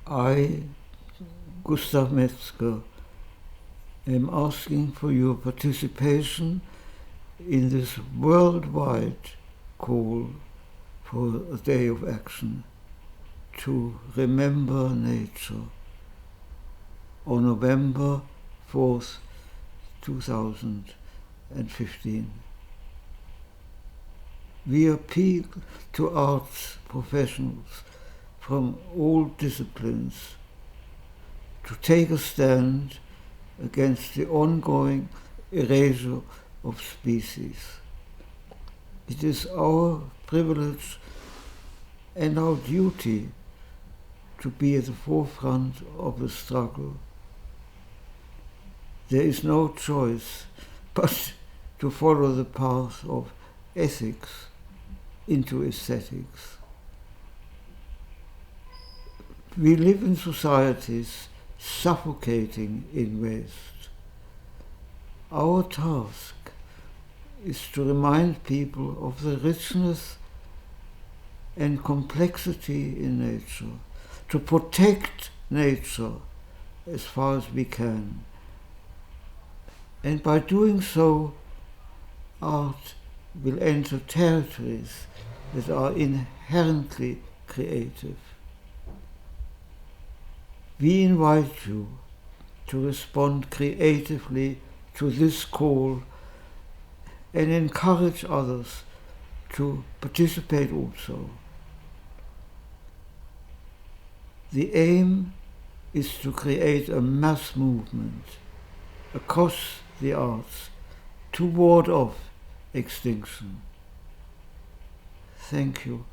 I, Gustav Metzger, am asking for your participation in this worldwide call for a day of action to remember nature on November 4th, 2015. We appeal to arts professionals from all disciplines to take a stand against the ongoing erasure of species. It is our privilege and our duty to be at the forefront of the struggle. There is no choice but to follow the path of ethics into aesthetics. We live in societies suffocating in waste. Our task is to remind people of the richness and complexity in nature, to protect nature as far as we can. And by doing so, art will enter territories that are inherently creative. We invite you to respond creatively to this call and encourage others to participate also. The aim is to create a mass movement across the arts to ward off extinction. Thank you.